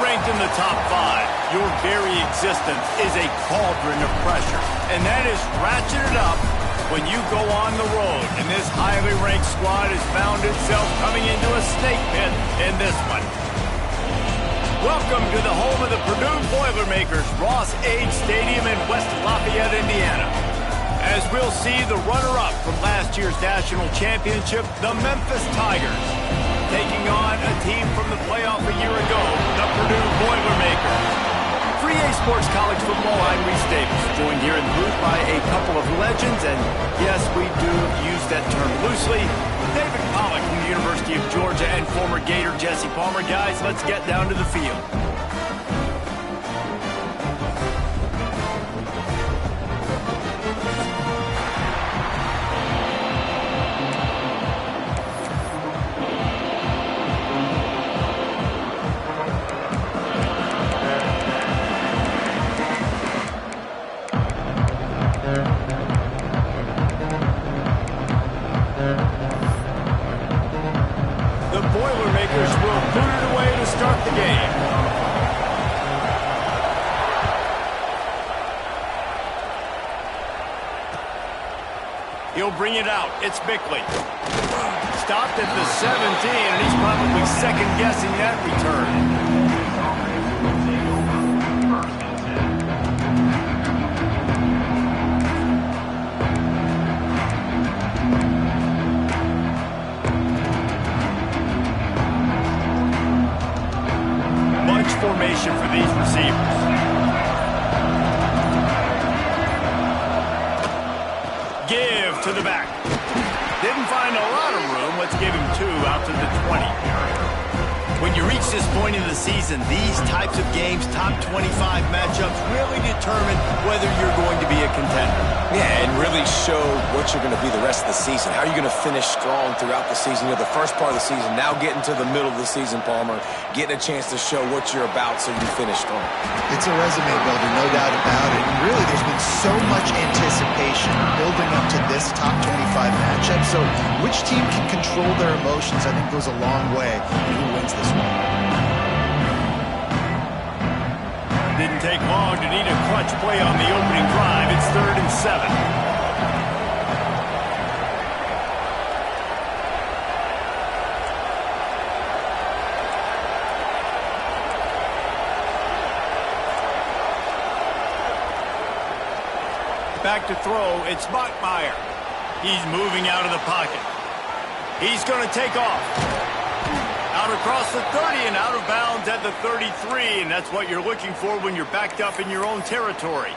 Ranked in the top 5, your very existence is a cauldron of pressure. And that is ratcheted up when you go on the road. And this highly ranked squad has found itself coming into a snake pit in this one. Welcome to the home of the Purdue Boilermakers, Ross-Ade Stadium in West Lafayette, Indiana. As we'll see the runner-up from last year's national championship, the Memphis Tigers, taking on a team from the playoff a year ago, the Purdue Boilermakers. For EA Sports College Football, I'm Reese Davis, joined here in the booth by a couple of legends, and yes, we do use that term loosely. David Pollack from the University of Georgia and former Gator Jesse Palmer. Guys, let's get down to the field. He'll bring it out. It's Bickley. Stopped at the 17, and he's probably second-guessing that return. Bunch formation for these receivers. To the back. Didn't find a lot of room. Let's give him 2 out to the 20. When you reach this point in the season, these types of games, top 25 matchups, really determine whether you're going to be a contender. Yeah, and really show what you're going to be the rest of the season. How are you going to finish strong throughout the season? You know, the first part of the season, now getting to the middle of the season, Palmer, getting a chance to show what you're about so you finish strong. It's a resume builder, no doubt about it. And really, there's been so much anticipation building up to this top 25 matchup. So which team can control their emotions, I think, goes a long way in who wins this one. Didn't take long to need a clutch play on the opening drive. It's 3rd and 7. Back to throw, it's Bachmeier. He's moving out of the pocket. He's going to take off. Out across the 30 and out of bounds at the 33, and that's what you're looking for when you're backed up in your own territory.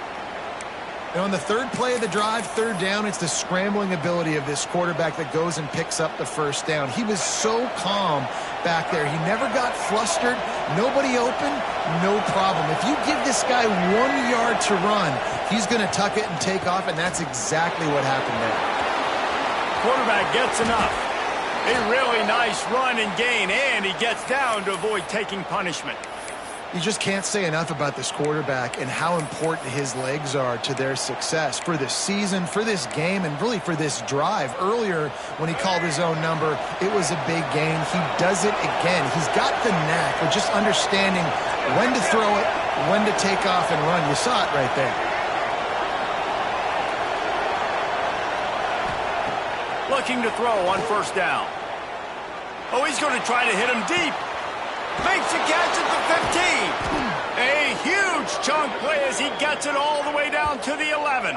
And on the 3rd play of the drive, 3rd down, it's the scrambling ability of this quarterback that goes and picks up the 1st down. He was so calm back there. He never got flustered. Nobody open, no problem. If you give this guy 1 yard to run, he's going to tuck it and take off, and that's exactly what happened there. Quarterback gets enough. A really nice run and gain, and he gets down to avoid taking punishment. You just can't say enough about this quarterback and how important his legs are to their success for this season, for this game, and really for this drive. Earlier, when he called his own number, it was a big gain. He does it again. He's got the knack of just understanding when to throw it, when to take off and run. You saw it right there. Looking to throw on 1st down. Oh, he's going to try to hit him deep. Makes a catch at the 15. A huge chunk play as he gets it all the way down to the 11.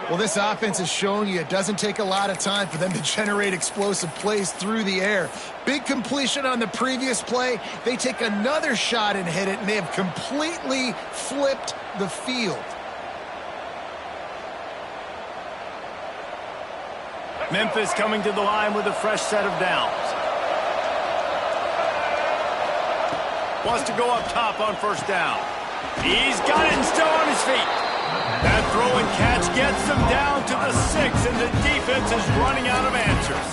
Well, this offense has shown you it doesn't take a lot of time for them to generate explosive plays through the air. Big completion on the previous play. They take another shot and hit it, and they have completely flipped the field. Memphis coming to the line with a fresh set of downs. Wants to go up top on 1st down. He's got it and still on his feet. That throw and catch gets them down to the 6, and the defense is running out of answers.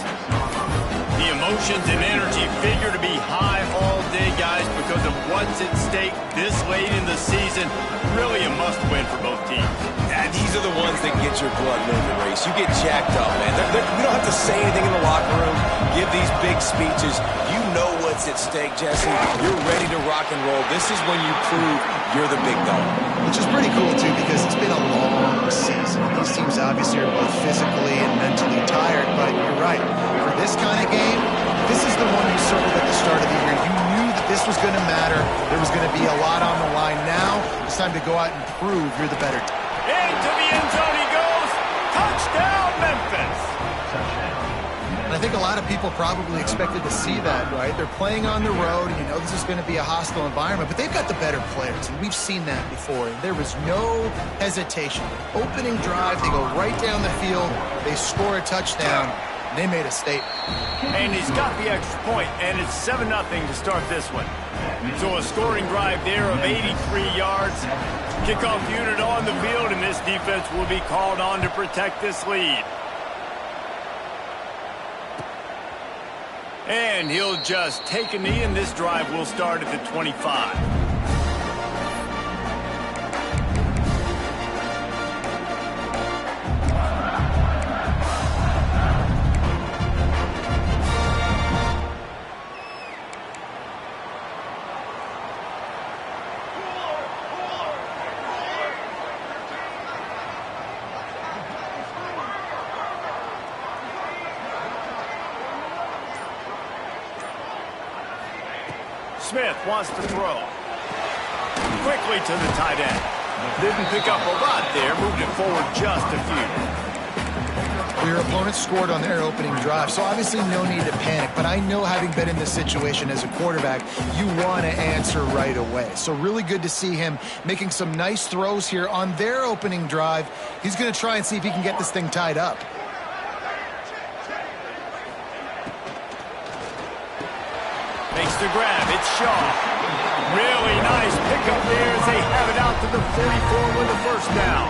The emotions and energy figure to be high all day, guys, because of what's at stake this late in the season. Really a must-win for both teams. Yeah, these are the ones that get your blood moving, Race. You get jacked up, man. You don't have to say anything in the locker room, give these big speeches. You know what's points at stake, Jesse. You're ready to rock and roll. This is when you prove you're the big dog. Which is pretty cool, too, because it's been a long season. These teams obviously are both physically and mentally tired, but you're right. For this kind of game, this is the one you circled at the start of the year. You knew that this was going to matter. There was going to be a lot on the line. Now it's time to go out and prove you're the better team. Into the end zone he goes. Touchdown, Memphis. And I think a lot of people probably expected to see that, right? They're playing on the road, and you know this is going to be a hostile environment, but they've got the better players, and we've seen that before. And there was no hesitation. Opening drive, they go right down the field, they score a touchdown, and they made a statement. And he's got the extra point, and it's 7-0 to start this one. So a scoring drive there of 83 yards. Kickoff unit on the field, and this defense will be called on to protect this lead. And he'll just take a knee, and this drive will start at the 25. Smith wants to throw. Quickly to the tight end. Didn't pick up a lot there, moved it forward just a few. Your opponent scored on their opening drive, so obviously no need to panic. But I know, having been in this situation as a quarterback, you want to answer right away. So really good to see him making some nice throws here on their opening drive. He's going to try and see if he can get this thing tied up. Makes the grab. It's Shaw. Really nice pickup there as they have it out to the 44 with a first down.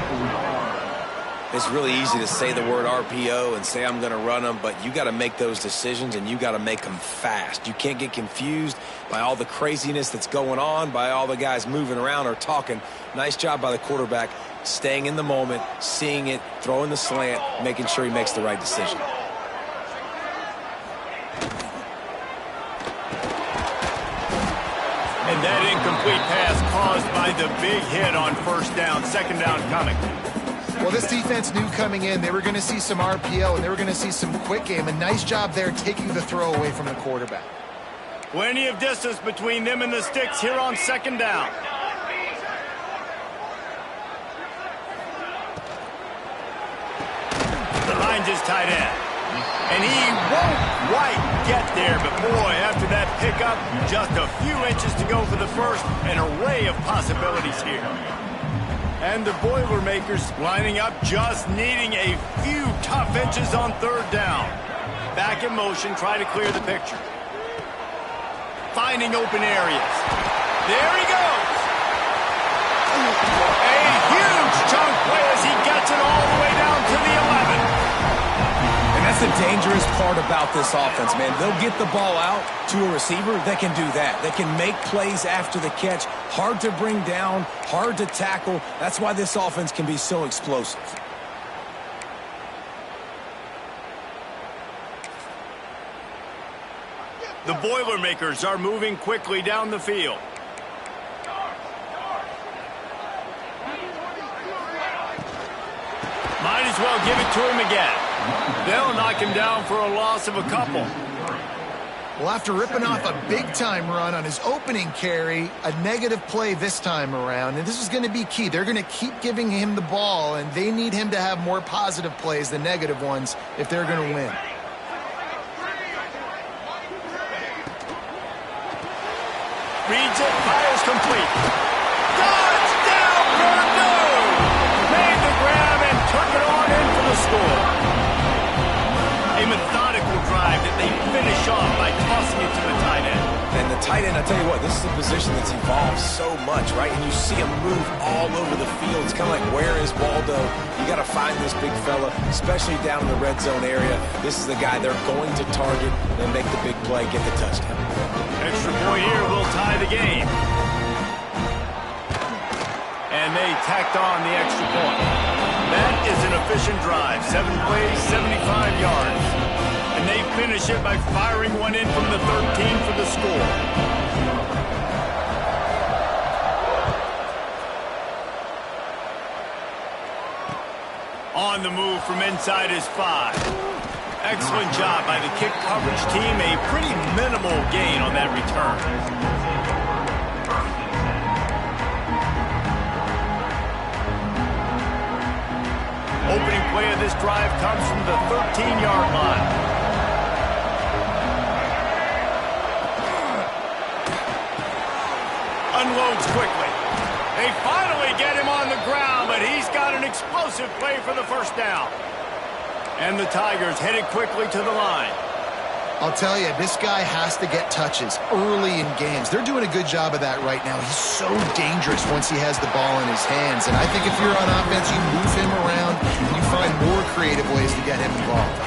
It's really easy to say the word RPO and say I'm going to run them, but you got to make those decisions, and you got to make them fast. You can't get confused by all the craziness that's going on, by all the guys moving around or talking. Nice job by the quarterback, staying in the moment, seeing it, throwing the slant, making sure he makes the right decision. And that incomplete pass caused by the big hit on first down. Second down coming. Well, this defense knew coming in they were going to see some RPO and they were going to see some quick game. A nice job there taking the throw away from the quarterback. Plenty of distance between them and the sticks here on second down. The line just tight end. And he won't quite get there, but boy, after that pickup, just a few inches to go for the first. An array of possibilities here. And the Boilermakers lining up, just needing a few tough inches on third down. Back in motion, try to clear the picture. Finding open areas. There he goes. A huge chunk play as he gets it all the way down to the 11. And that's the dangerous part about this offense, man. They'll get the ball out to a receiver that can do that. They can make plays after the catch. Hard to bring down, hard to tackle. That's why this offense can be so explosive. The Boilermakers are moving quickly down the field. Might as well give it to him again. They'll knock him down for a loss of a couple. Well, after ripping off a big-time run on his opening carry, a negative play this time around, and this is going to be key. They're going to keep giving him the ball, and they need him to have more positive plays than negative ones if they're going to win. Reads it, fires complete. Touchdown, Purdue! Made the grab and took it on in for the score. A methodical drive that they finish off by tossing it to the tight end. And the tight end, I tell you what, this is a position that's evolved so much, right? And you see him move all over the field. It's kind of like, where is Waldo? You got to find this big fella, especially down in the red zone area. This is the guy they're going to target and make the big play, get the touchdown. Extra point here will tie the game. And they tacked on the extra point. That is an efficient drive. 7 plays, 75 yards. And they finish it by firing one in from the 13 for the score. On the move from inside his 5. Excellent job by the kick coverage team. A pretty minimal gain on that return. Opening play of this drive comes from the 13-yard line. Unloads quickly. They finally get him on the ground, but he's got an explosive play for the first down. And the Tigers headed quickly to the line. I'll tell you, this guy has to get touches early in games. They're doing a good job of that right now. He's so dangerous once he has the ball in his hands. And I think if you're on offense, you move him around and you find more creative ways to get him involved.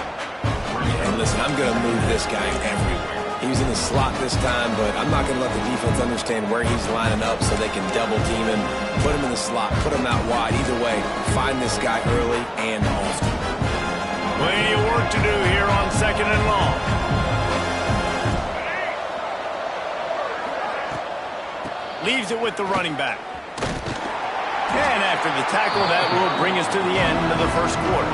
And listen, I'm going to move this guy everywhere. He was in the slot this time, but I'm not going to let the defense understand where he's lining up so they can double team him, put him in the slot, put him out wide. Either way, find this guy early and often. Plenty of work to do here on 2nd and long. Leaves it with the running back. And after the tackle, that will bring us to the end of the first quarter.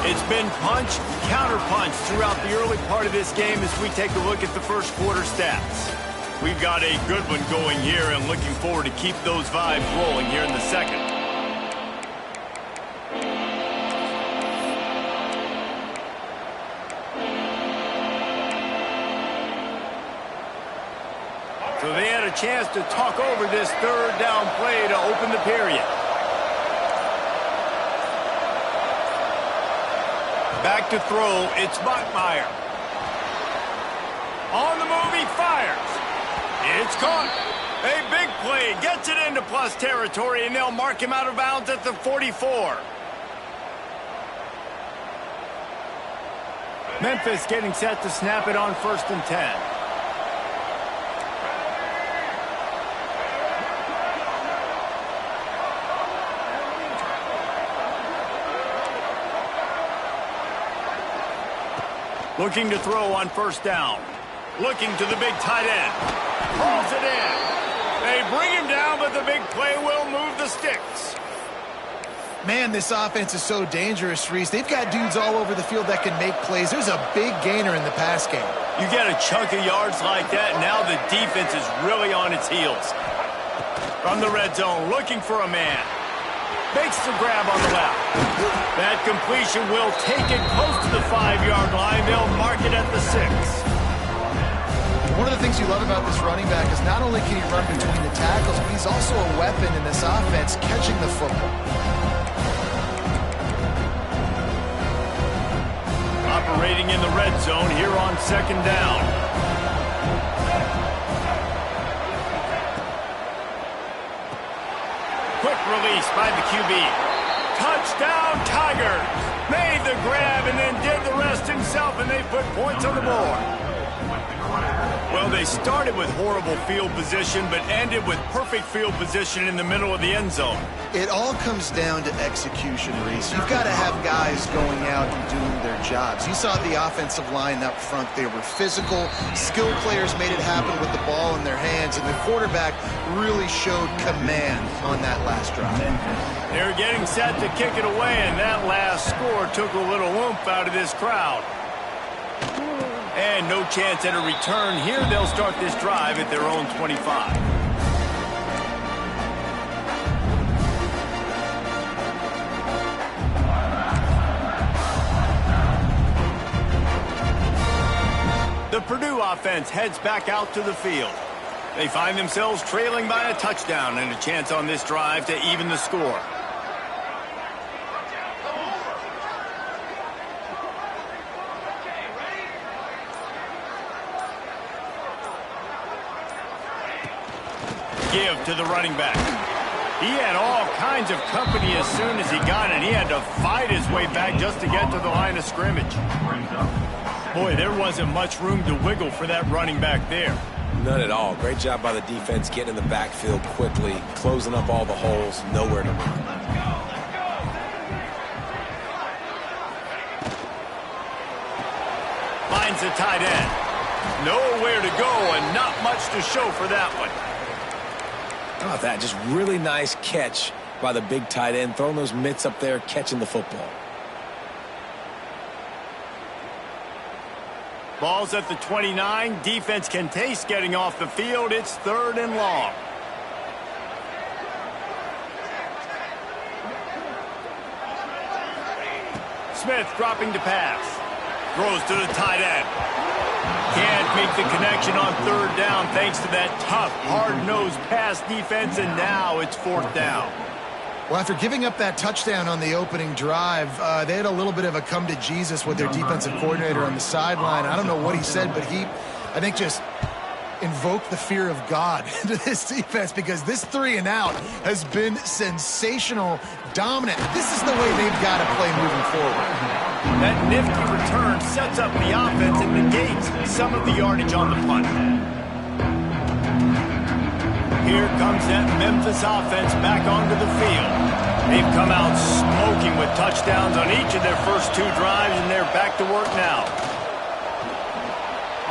It's been punch, counter-punch throughout the early part of this game as we take a look at the first quarter stats. We've got a good one going here and looking forward to keep those vibes rolling here in the second. So they had a chance to talk over this third down play to open the period. Back to throw, it's Bachmeier. On the move, he fires. It's caught. A big play, gets it into plus territory, and they'll mark him out of bounds at the 44. Memphis getting set to snap it on 1st and 10. Looking to throw on 1st down. Looking to the big tight end. Hauls it in. They bring him down, but the big play will move the sticks. Man, this offense is so dangerous, Reese. They've got dudes all over the field that can make plays. There's a big gainer in the pass game. You get a chunk of yards like that, now the defense is really on its heels. From the red zone, looking for a man. Makes the grab on the left. That completion will take it close to the 5-yard line. They'll mark it at the 6. One of the things you love about this running back is not only can he run between the tackles, but he's also a weapon in this offense catching the football. Operating in the red zone here on 2nd down. Quick release by the QB. Touchdown, Tigers. Made the grab and then did the rest himself, and they put points on the board. Well, they started with horrible field position, but ended with perfect field position in the middle of the end zone. It all comes down to execution, Reese. You've got to have guys going out and doing their jobs. You saw the offensive line up front. They were physical. Skilled players made it happen with the ball in their hands, and the quarterback really showed command on that last drive. They're getting set to kick it away, and that last score took a little oomph out of this crowd. And no chance at a return here. They'll start this drive at their own 25. The Purdue offense heads back out to the field. They find themselves trailing by a touchdown and a chance on this drive to even the score. Give to the running back. He had all kinds of company as soon as he got it. He had to fight his way back just to get to the line of scrimmage. Boy, there wasn't much room to wiggle for that running back there. None at all. Great job by the defense getting in the backfield quickly, closing up all the holes, nowhere to run. Finds the tight end. Nowhere to go and not much to show for that one. How about that? Just really nice catch by the big tight end, throwing those mitts up there, catching the football. Ball's at the 29. Defense can taste getting off the field. It's 3rd and long. Smith dropping to pass. Throws to the tight end. Can't make the connection on 3rd down thanks to that tough, hard-nosed pass defense, and now it's 4th down. Well, after giving up that touchdown on the opening drive, they had a little bit of a come to Jesus with their defensive coordinator on the sideline. I don't know what he said, but he, I think, just invoked the fear of God into this defense, because this 3 and out has been sensational, dominant. This is the way they've got to play moving forward. That nifty return sets up the offense and negates some of the yardage on the punt. Here comes that Memphis offense back onto the field. They've come out smoking with touchdowns on each of their first 2 drives, and they're back to work now.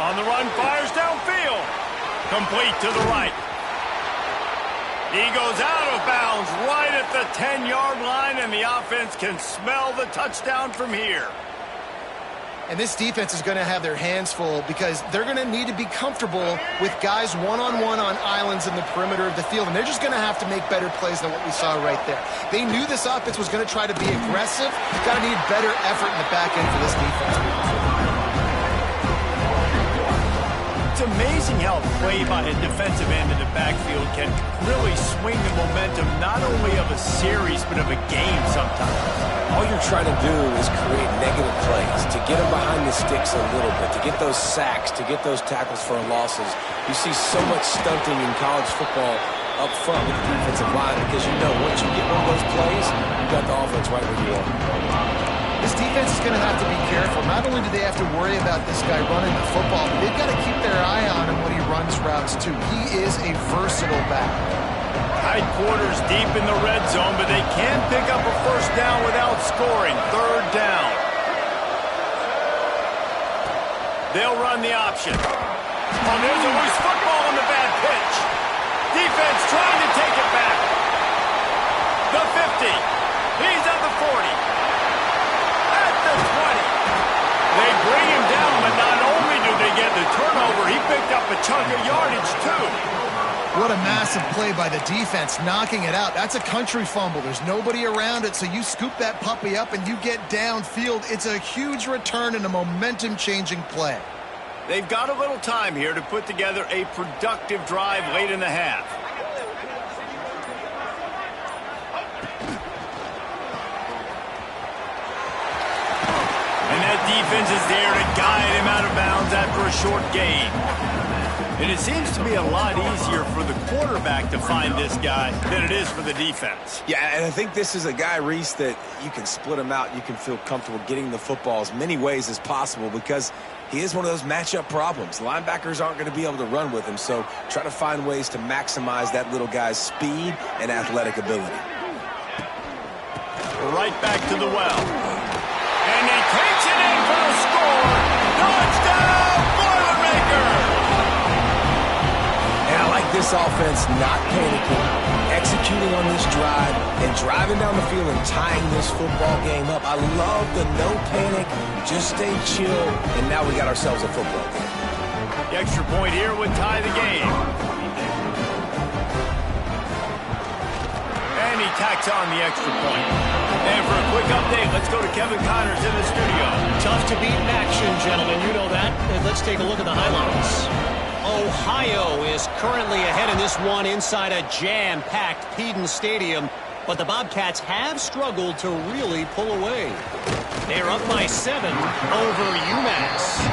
On the run, fires downfield. Complete to the right. He goes out of bounds right at the 10-yard line, and the offense can smell the touchdown from here. And this defense is going to have their hands full, because they're going to need to be comfortable with guys one-on-one on islands in the perimeter of the field, and they're just going to have to make better plays than what we saw right there. They knew this offense was going to try to be aggressive. Got to need better effort in the back end for this defense. It's amazing how play by a defensive end in the backfield can really swing the momentum not only of a series but of a game sometimes. All you're trying to do is create negative plays, to get them behind the sticks a little bit, to get those sacks, to get those tackles for losses. You see so much stunting in college football up front with the defensive line, because you know once you get one of those plays, you got the offense right where you are. This defense is going to have to be careful. Not only do they have to worry about this guy running the football, but they've got to keep their eye on him when he runs routes too. He is a versatile back. Tight quarters deep in the red zone, but they can pick up a first down without scoring. 3rd down. They'll run the option. Oh, there's a loose football on the bad pitch. Defense trying to take it back. The 50. He's at the 40. At the 20. They bring him down, but not only do they get the turnover, he picked up a chunk of yardage too. What a massive play by the defense, knocking it out. That's a country fumble. There's nobody around it, so you scoop that puppy up and you get downfield. It's a huge return and a momentum-changing play. They've got a little time here to put together a productive drive late in the half. And that defense is there to guide him out of bounds after a short gain. And it seems to be a lot easier for the quarterback to find this guy than it is for the defense. Yeah, and I think this is a guy, Reese, that you can split him out. You can feel comfortable getting the football as many ways as possible, because he is one of those matchup problems. Linebackers aren't going to be able to run with him, so try to find ways to maximize that little guy's speed and athletic ability. Right back to the well. And he takes it in for the score. Touchdown, Boilermaker! And I like this offense not panicking, executing on this drive, and driving down the field and tying this football game up. I love the no panic, just stay chill, and now we got ourselves a football game. The extra point here would tie the game. And he tacks on the extra point. And for a quick update, let's go to Kevin Connors in the studio. Tough to beat in action, gentlemen. You know that. And let's take a look at the highlights. Ohio is currently ahead in this one inside a jam-packed Peden Stadium, but the Bobcats have struggled to really pull away. They're up by 7 over UMass.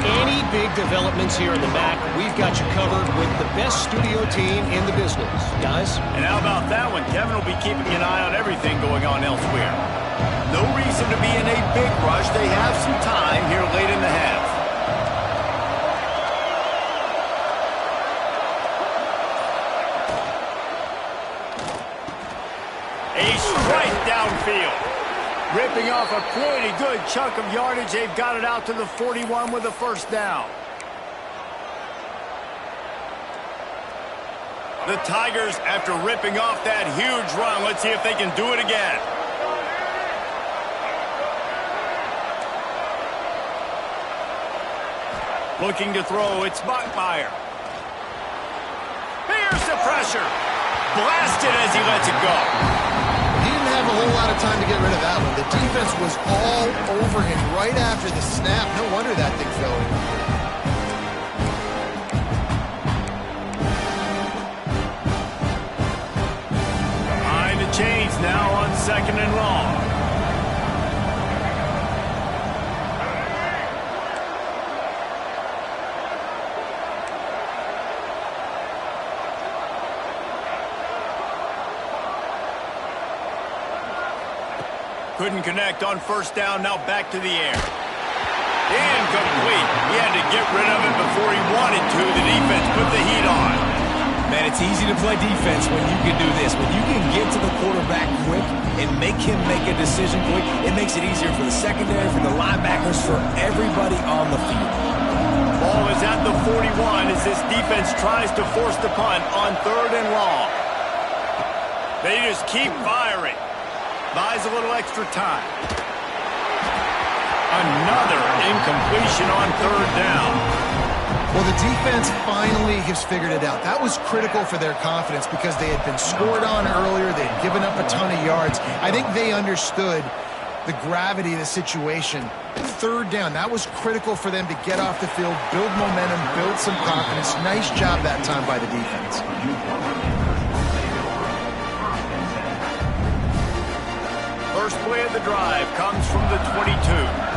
Any big developments here in the back, we've got you covered with the best studio team in the business. Guys? And how about that one? Kevin will be keeping an eye on everything going on elsewhere. No reason to be in a big rush. They have some time here late in the half. ripping off a pretty good chunk of yardage. They've got it out to the 41 with a first down. The Tigers, after ripping off that huge run, let's see if they can do it again. Looking to throw, it's Bachmeier. Here's the pressure. Blasted as he lets it go. He didn't have a whole lot of time to get rid of that one. The defense was all over him right after the snap. No wonder that thing fell in. Chains now on 2nd and long. Couldn't connect on first down. Now back to the air. Incomplete. He had to get rid of it before he wanted to. The defense put the heat on. Man, it's easy to play defense when you can do this. When you can get to the quarterback quick and make him make a decision quick, it makes it easier for the secondary, for the linebackers, for everybody on the field. Ball is at the 41 as this defense tries to force the punt on 3rd and long. They just keep firing. Buys a little extra time. Another incompletion on 3rd down. Well, the defense finally has figured it out. That was critical for their confidence because they had been scored on earlier. They had given up a ton of yards. I think they understood the gravity of the situation. 3rd down, that was critical for them to get off the field, build momentum, build some confidence. Nice job that time by the defense. First play of the drive comes from the 22.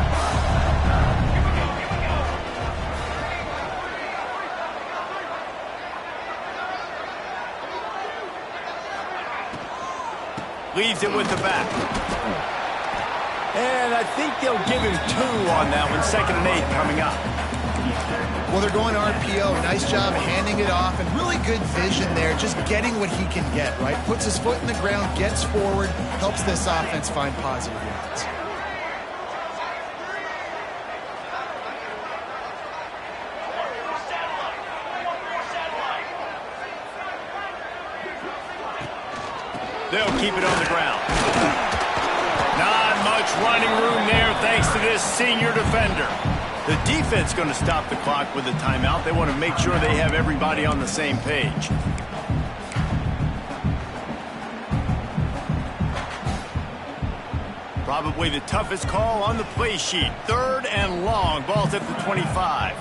Leaves it with the back. And I think they'll give him 2 on that one. 2nd and 8 coming up. Well, they're going RPO. Nice job handing it off, and really good vision there, just getting what he can get, right? Puts his foot in the ground, gets forward, helps this offense find positive yards. They'll keep it on the ground. Not much running room there thanks to this senior defender. The defense going to stop the clock with a timeout. They want to make sure they have everybody on the same page. Probably the toughest call on the play sheet. 3rd and long. Ball's at the 25.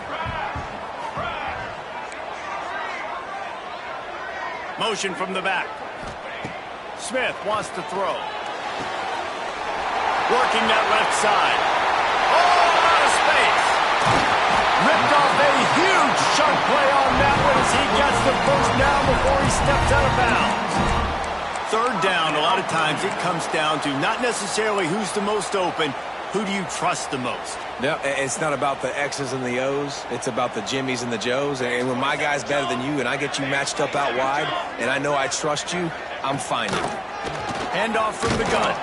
Motion from the back. Smith wants to throw. Working that left side. Oh, out of space. Ripped off a huge chunk play on that one as he gets the first down before he steps out of bounds. 3rd down, a lot of times it comes down to not necessarily who's the most open, who do you trust the most? No, it's not about the X's and the O's. It's about the Jimmys and the Joes. And when my guy's better than you and I get you matched up out wide and I know I trust you, I'm finding you. Handoff from the gun.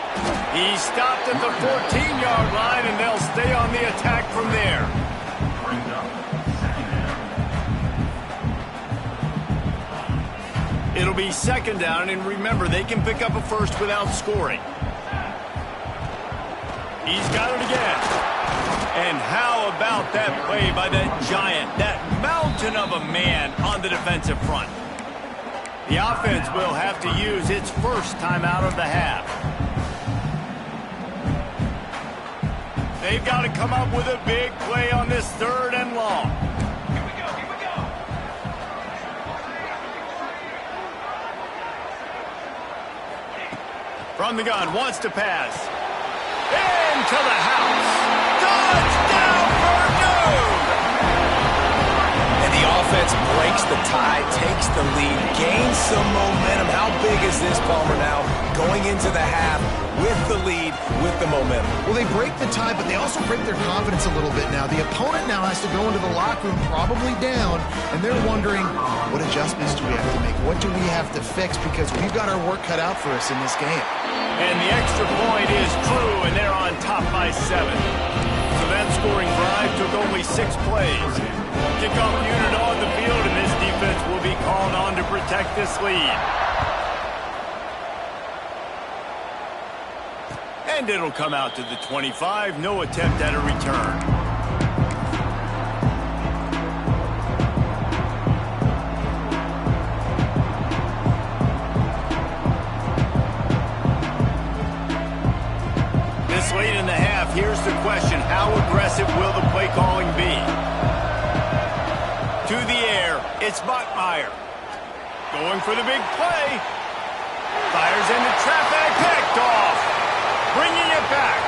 He stopped at the 14-yard line, and they'll stay on the attack from there. It'll be 2nd down, and remember, they can pick up a first without scoring. He's got it again. And how about that play by that giant, that mountain of a man on the defensive front? The offense will have to use its first timeout of the half. They've got to come up with a big play on this 3rd and long. Here we go, here we go. From the gun, wants to pass. Into the house. Touchdown, Purdue! And the offense breaks breaks the tie, takes the lead, gains some momentum. How big is this, Palmer, now? Going into the half with the lead, with the momentum. Well, they break the tie, but they also break their confidence a little bit now. The opponent now has to go into the locker room probably down, and they're wondering, what adjustments do we have to make? What do we have to fix? Because we've got our work cut out for us in this game. And the extra point is true, and they're on top by 7. So that scoring drive took only 6 plays. Kickoff unit on the field, and this defense will be called on to protect this lead. And it'll come out to the 25. No attempt at a return. This late in the half, here's the question. How aggressive will the play calling be? To the air, it's Bachmeier. Going for the big play. Fires into traffic, picked off. Bringing it back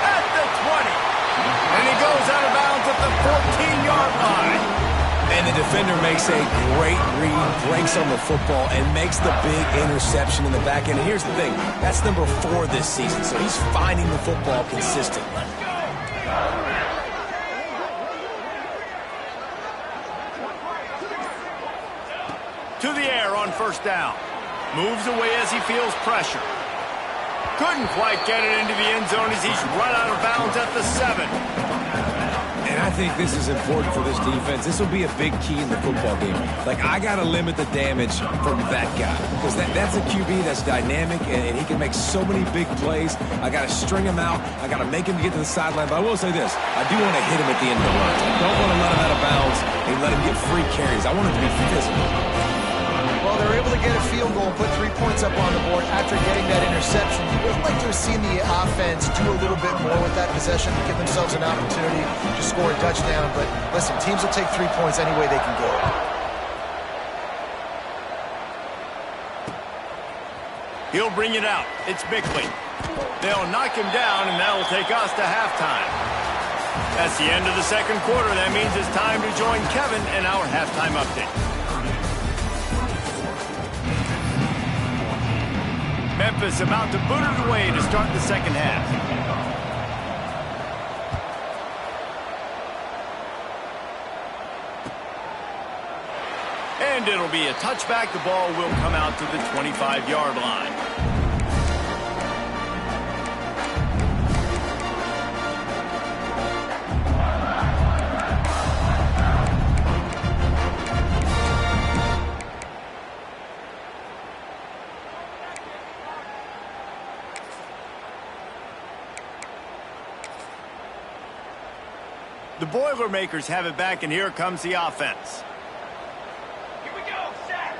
at the 20. And he goes out of bounds at the 14-yard line. And the defender makes a great read, breaks on the football, and makes the big interception in the back end. And here's the thing, that's number 4 this season, so he's finding the football consistently. To the air on first down. Moves away as he feels pressure. Couldn't quite get it into the end zone as he's run out of bounds at the 7. And I think this is important for this defense. This will be a big key in the football game. Like, I got to limit the damage from that guy. Because that's a QB that's dynamic, and he can make so many big plays. I got to string him out. I got to make him get to the sideline. But I will say this. I do want to hit him at the end of the run. I don't want to let him out of bounds and let him get free carries. I want him to be physical. Well, they were able to get a field goal and put 3 points up on the board after getting that interception. You would like to have seen the offense do a little bit more with that possession to give themselves an opportunity to score a touchdown. But listen, teams will take 3 points any way they can get it. He'll bring it out. It's Bickley. They'll knock him down, and that'll take us to halftime. That's the end of the second quarter. That means it's time to join Kevin in our halftime update. Memphis about to boot it away to start the second half. And it'll be a touchback. The ball will come out to the 25-yard line. The Boilermakers have it back, and here comes the offense. Here we go, set.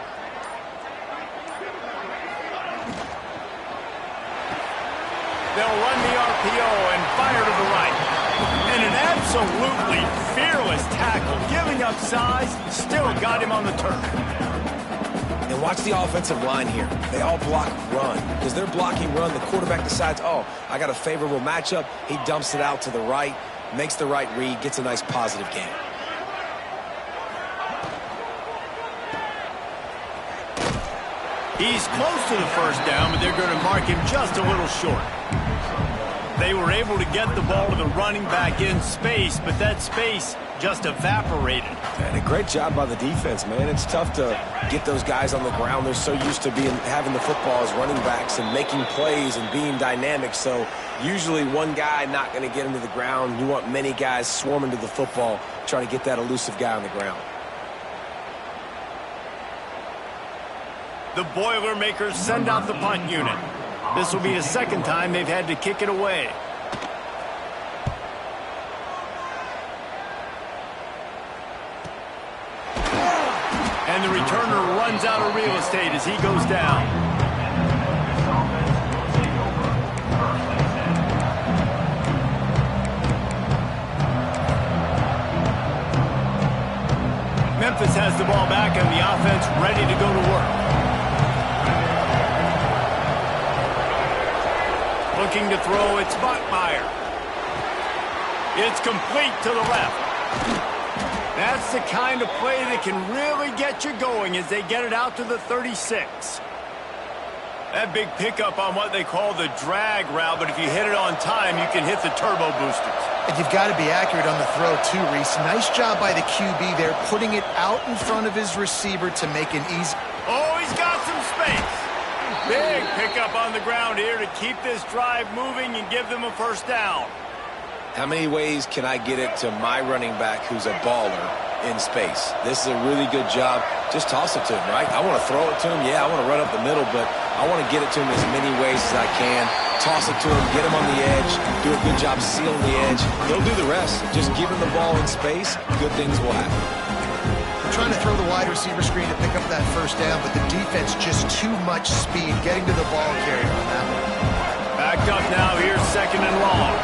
They'll run the RPO and fire to the right. And an absolutely fearless tackle, giving up size, still got him on the turf. And watch the offensive line here. They all block run. Because they're blocking run, the quarterback decides, oh, I got a favorable matchup. He dumps it out to the right. Makes the right read, gets a nice positive gain. He's close to the first down, but they're going to mark him just a little short. They were able to get the ball to the running back in space, but that space just evaporated. And a great job by the defense, man. It's tough to get those guys on the ground. They're so used to having the football as running backs and making plays and being dynamic. So usually one guy not going to get into the ground. You want many guys swarming to the football, trying to get that elusive guy on the ground. The Boilermakers send out the punt unit. This will be the second time they've had to kick it away. And the returner runs out of real estate as he goes down. Memphis has the ball back and the offense ready to go to work. Looking to throw, it's Bachmeier. It's complete to the left. That's the kind of play that can really get you going as they get it out to the 36. That big pickup on what they call the drag route, but if you hit it on time, you can hit the turbo boosters. And you've got to be accurate on the throw too, Reese. Nice job by the QB there, putting it out in front of his receiver to make an easy... Oh, he's got some space. Big pickup on the ground here to keep this drive moving and give them a first down. How many ways can I get it to my running back who's a baller in space? This is a really good job. Just toss it to him, right? I want to throw it to him. Yeah, I want to run up the middle, but I want to get it to him as many ways as I can. Toss it to him, get him on the edge, do a good job sealing the edge. He'll do the rest. Just give him the ball in space, good things will happen. I'm trying to throw the wide receiver screen to pick up that first down, but the defense just too much speed getting to the ball carrier on that one. Backed up now, here's 2nd and long.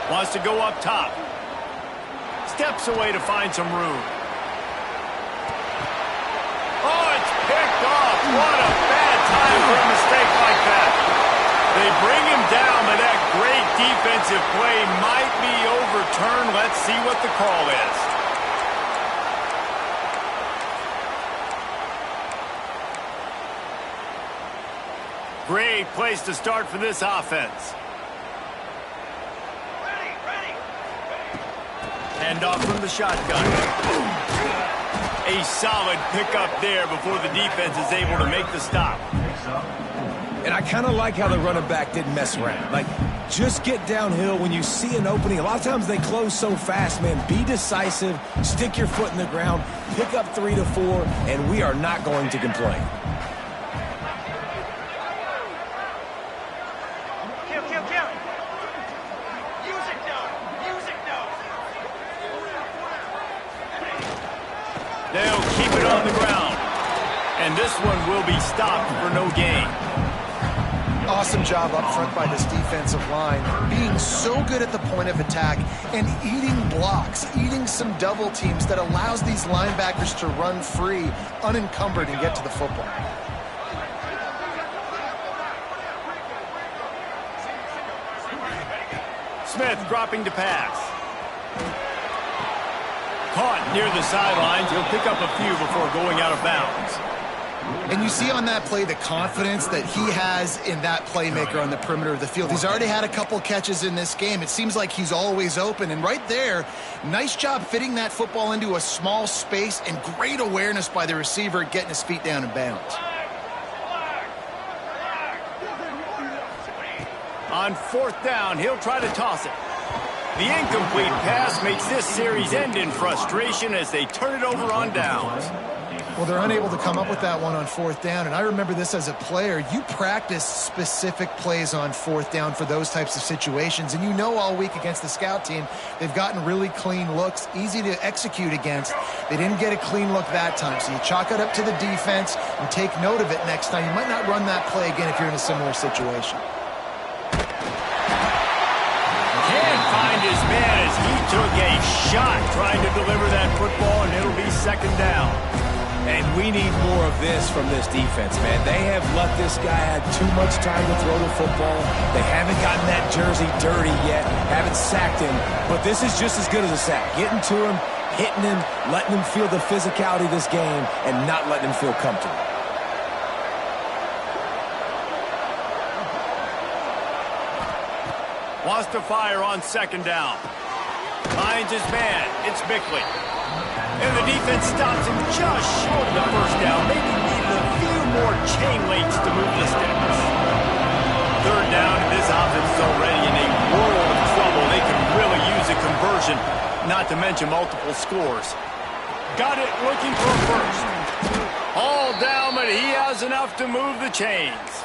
Wants to go up top. Steps away to find some room. Oh, it's picked off. What a bad time for a mistake like that. They bring him down, but that great defensive play might be overturned. Let's see what the call is. Great place to start for this offense. Hand off from the shotgun. A solid pickup there before the defense is able to make the stop. And I kind of like how the running back didn't mess around. Like, just get downhill when you see an opening. A lot of times they close so fast, man. Be decisive, stick your foot in the ground, pick up 3 to 4, and we are not going to complain. They'll keep it on the ground. And this one will be stopped for no gain. Awesome job up front by this defensive line. Being so good at the point of attack and eating blocks, eating some double teams that allows these linebackers to run free, unencumbered, and get to the football. Smith dropping to pass. Caught near the sidelines. He'll pick up a few before going out of bounds. And you see on that play the confidence that he has in that playmaker on the perimeter of the field. He's already had a couple catches in this game. It seems like he's always open. And right there, nice job fitting that football into a small space and great awareness by the receiver getting his feet down in bounds. On 4th down, he'll try to toss it. The incomplete pass makes this series end in frustration as they turn it over on downs. Well, they're unable to come up with that one on 4th down, and I remember this as a player. You practice specific plays on 4th down for those types of situations, and you know all week against the scout team, they've gotten really clean looks, easy to execute against. They didn't get a clean look that time, so you chalk it up to the defense and take note of it next time. You might not run that play again if you're in a similar situation. Can't find his man as he took a shot trying to deliver that football, and it'll be 2nd down. And we need more of this from this defense, man. They have let this guy have too much time to throw the football. They haven't gotten that jersey dirty yet, haven't sacked him. But this is just as good as a sack. Getting to him, hitting him, letting him feel the physicality of this game, and not letting him feel comfortable. Wants to fire on 2nd down. Finds his man. It's Bickley. And the defense stops him just short of the first down. Maybe needed a few more chain links to move the sticks. 3rd down, and this offense is already in a world of trouble. They could really use a conversion, not to mention multiple scores. Got it, looking for a first. All down, but he has enough to move the chains.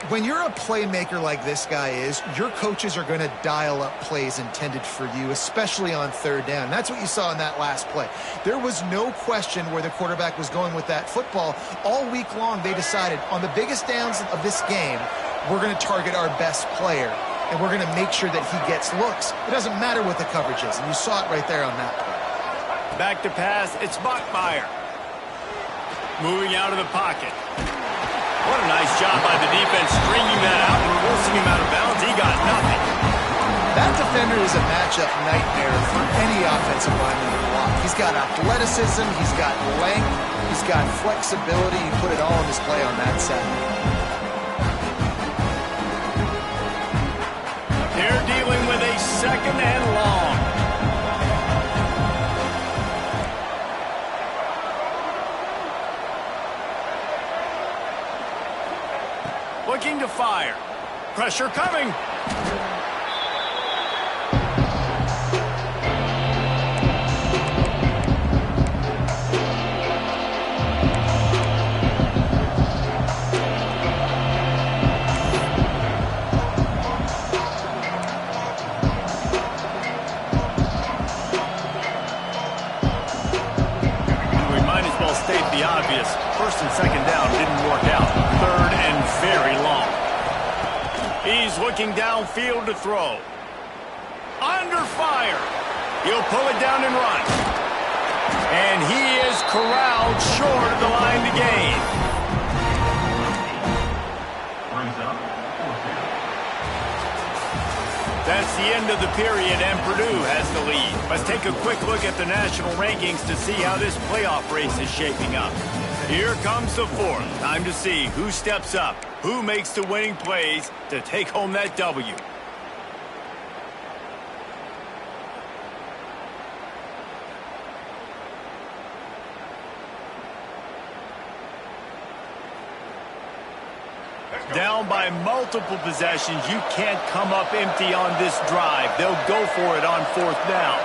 When you're a playmaker like this guy is, your coaches are going to dial up plays intended for you, especially on 3rd down. That's what you saw in that last play. There was no question where the quarterback was going with that football. All week long, they decided on the biggest downs of this game, we're going to target our best player, and we're going to make sure that he gets looks. It doesn't matter what the coverage is, and you saw it right there on that play. Back to pass, it's Bachmeier. Moving out of the pocket. What a nice job by the defense stringing that out and forcing him out of bounds. He got nothing. That defender is a matchup nightmare for any offensive lineman to block. He's got athleticism, he's got length, he's got flexibility. You put it all on display on that side. They're dealing with a second and long. Looking to fire. Pressure coming. We might as well state the obvious. First and second down didn't work out. Third and very long. He's looking downfield to throw. Under fire. He'll pull it down and run. And he is corralled short of the line to gain. That's the end of the period, and Purdue has the lead. Let's take a quick look at the national rankings to see how this playoff race is shaping up. Here comes the fourth. Time to see who steps up, who makes the winning plays to take home that W. Down by multiple possessions, you can't come up empty on this drive. They'll go for it on fourth down.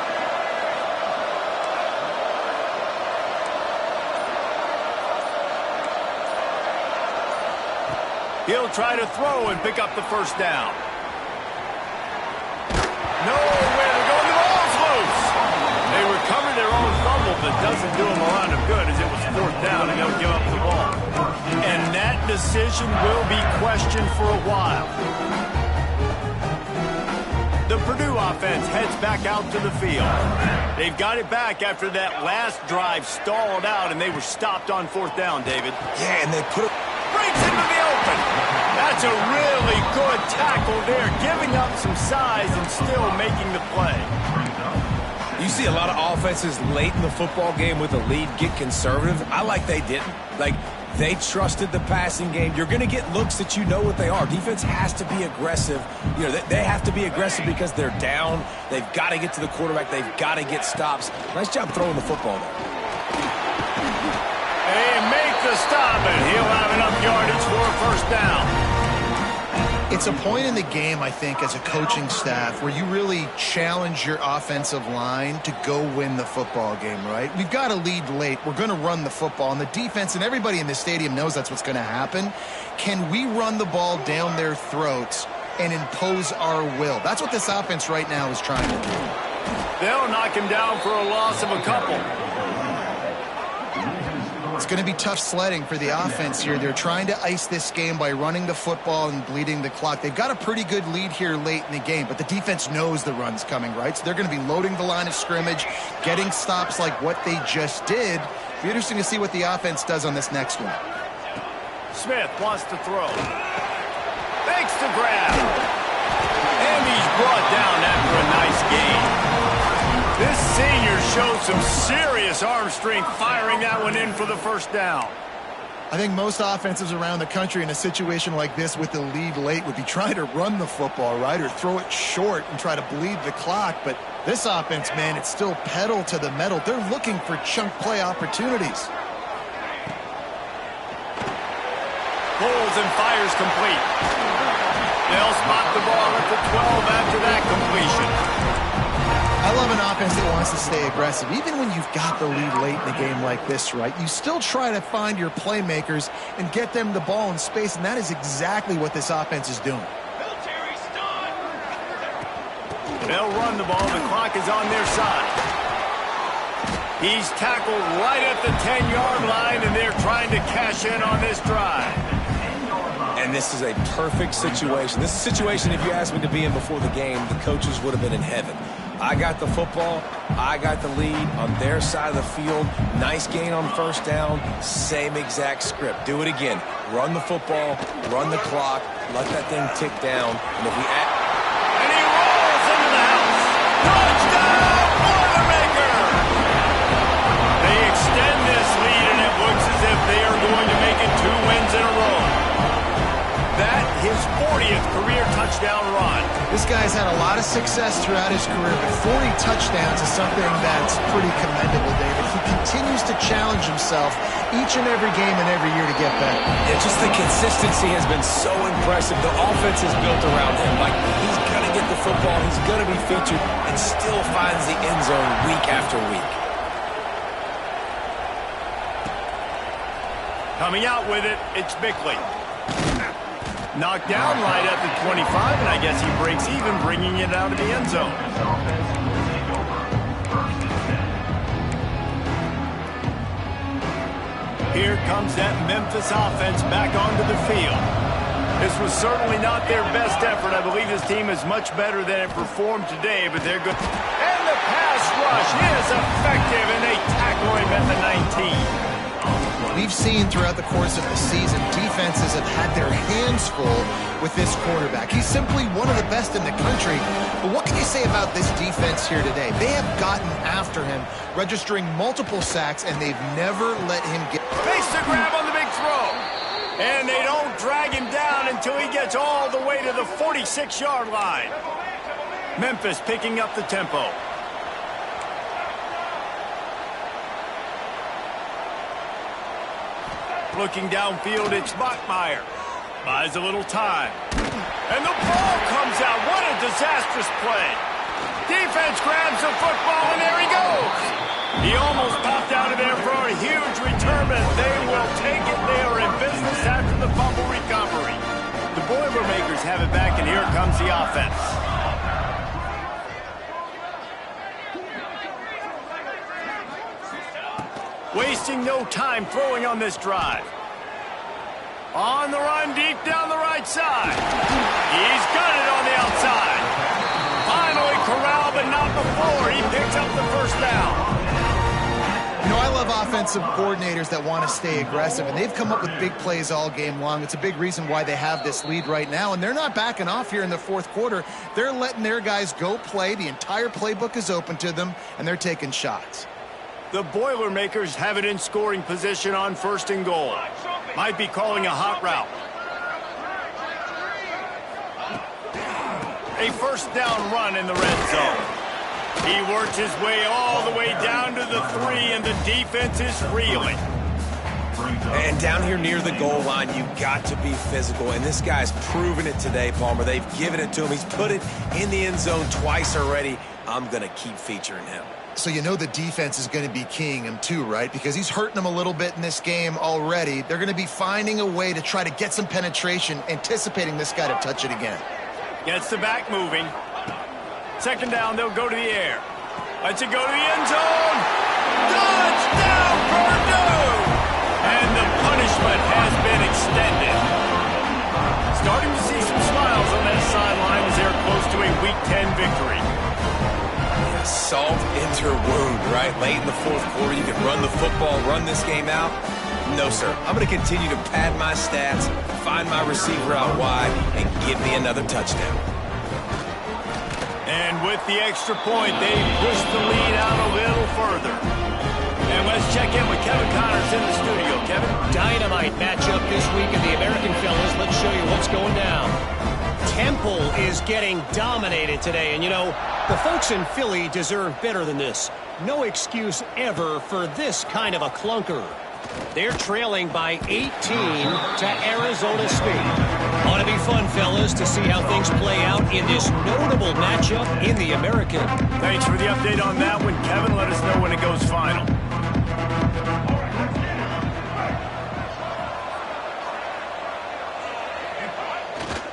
He'll try to throw and pick up the first down. Nowhere to go. The ball's loose. They recover their own fumble, but doesn't do them a lot of good as it was fourth down and they'll give up the ball. And that decision will be questioned for a while. The Purdue offense heads back out to the field. They've got it back after that last drive stalled out and they were stopped on fourth down, David. Yeah, and they put it... Breaks into the open. That's a really good tackle there, giving up some size and still making the play. You see a lot of offenses late in the football game with a lead get conservative. I like they didn't. Like, they trusted the passing game. You're going to get looks that you know what they are. Defense has to be aggressive. You know, they have to be aggressive because they're down. They've got to get to the quarterback. They've got to get stops. Nice job throwing the football there. And make the stop, and he'll have enough yardage for a first down. It's a point in the game, I think, as a coaching staff where you really challenge your offensive line to go win the football game, right? We've got a lead late. We're going to run the football, and the defense and everybody in the stadium knows that's what's going to happen. Can we run the ball down their throats and impose our will? That's what this offense right now is trying to do. They'll knock him down for a loss of a couple. It's going to be tough sledding for the offense here. They're trying to ice this game by running the football and bleeding the clock. They've got a pretty good lead here late in the game, but the defense knows the run's coming, right? So they're going to be loading the line of scrimmage, getting stops like what they just did. It'll be interesting to see what the offense does on this next one. Smith wants to throw. Makes the grab. And he's brought down after a nice gain. This senior showed some serious arm strength firing that one in for the first down. I think most offensives around the country in a situation like this with the lead late would be trying to run the football, right, or throw it short and try to bleed the clock. But this offense, man, it's still pedal to the metal. They're looking for chunk play opportunities. Pulls and fires complete. They'll spot the ball at the 12 after that completion. I love an offense that wants to stay aggressive. Even when you've got the lead late in a game like this, right, you still try to find your playmakers and get them the ball in space, and that is exactly what this offense is doing. They'll run the ball. The clock is on their side. He's tackled right at the 10-yard line, and they're trying to cash in on this drive. And this is a perfect situation. This is a situation, if you asked me to be in before the game, the coaches would have been in heaven. I got the football. I got the lead on their side of the field. Nice gain on first down. Same exact script. Do it again. Run the football, run the clock, let that thing tick down. And if we add... And he rolls into the house. Touchdown, Boilermaker! They extend this lead, and it looks as if they are going to make it 2 wins in a row. That, his 40th career touchdown run. This guy's had a lot of success throughout his career, but 40 touchdowns is something that's pretty commendable, David. He continues to challenge himself each and every game and every year to get better. Yeah, just the consistency has been so impressive. The offense is built around him. Like, he's going to get the football, he's going to be featured, and still finds the end zone week after week. Coming out with it, it's Bickley. Knocked down right at the 25, and I guess he breaks even, bringing it out of the end zone. Here comes that Memphis offense back onto the field. This was certainly not their best effort. I believe this team is much better than it performed today, but they're good. And the pass rush is effective, and they tackle him at the 19. We've seen throughout the course of the season, defenses have had their hands full with this quarterback. He's simply one of the best in the country. But what can you say about this defense here today? They have gotten after him, registering multiple sacks, and they've never let him get... Face the grab on the big throw. And they don't drag him down until he gets all the way to the 46-yard line. Memphis picking up the tempo. Looking downfield, it's Bachmeier. Buys a little time. And the ball comes out. What a disastrous play. Defense grabs the football, and there he goes. He almost popped out of there for a huge return, but they will take it. They are in business after the fumble recovery. The Boilermakers have it back, and here comes the offense. Wasting no time throwing on this drive. On the run, deep down the right side. He's got it on the outside. Finally corralled, but not before. He picks up the first down. You know, I love offensive coordinators that want to stay aggressive, and they've come up with big plays all game long. It's a big reason why they have this lead right now, and they're not backing off here in the fourth quarter. They're letting their guys go play. The entire playbook is open to them, and they're taking shots. The Boilermakers have it in scoring position on 1st and goal. Might be calling a hot route. A first down run in the red zone. He works his way all the way down to the 3, and the defense is reeling. And down here near the goal line, you got to be physical. And this guy's proven it today, Palmer. They've given it to him. He's put it in the end zone twice already. I'm going to keep featuring him. So you know the defense is going to be keying him too, right? Because he's hurting them a little bit in this game already. They're going to be finding a way to try to get some penetration, anticipating this guy to touch it again. Gets the back moving. Second down, they'll go to the air. Lets it go to the end zone. Touchdown, Purdue! And the punishment has been extended. Starting to see some smiles on that sideline as they're close to a Week 10 victory. Salt into wound, right? Late in the fourth quarter, you can run the football, run this game out. No, sir. I'm going to continue to pad my stats, find my receiver out wide, and give me another touchdown. And with the extra point, they push the lead out a little further. And let's check in with Kevin Connors in the studio. Kevin? Dynamite matchup this week in the American, fellas. Let's show you what's going down. Temple is getting dominated today, and you know, the folks in Philly deserve better than this. No excuse ever for this kind of a clunker. They're trailing by 18 to Arizona State. Ought to be fun, fellas, to see how things play out in this notable matchup in the American. Thanks for the update on that one, Kevin. Let us know when it goes final.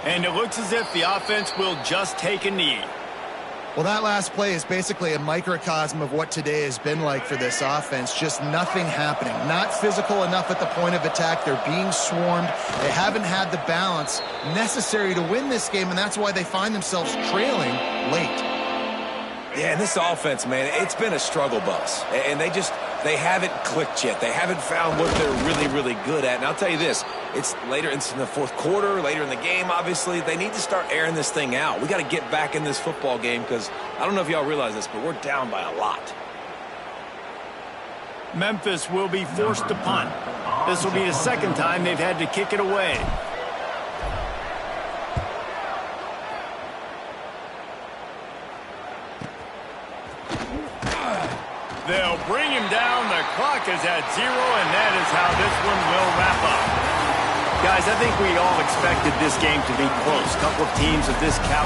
And it looks as if the offense will just take a knee. Well, that last play is basically a microcosm of what today has been like for this offense. Just nothing happening. Not physical enough at the point of attack. They're being swarmed. They haven't had the balance necessary to win this game, and that's why they find themselves trailing late. Yeah, and this offense, man, it's been a struggle bus. And they haven't clicked yet. They haven't found what they're really, really good at. And I'll tell you this, it's in the fourth quarter, later in the game, obviously. They need to start airing this thing out. We got to get back in this football game because I don't know if y'all realize this, but we're down by a lot. Memphis will be forced to punt. This will be the second time they've had to kick it away. They'll bring him down. The clock is at 0, and that is how this one will wrap up. Guys, I think we all expected this game to be close. A couple of teams of this caliber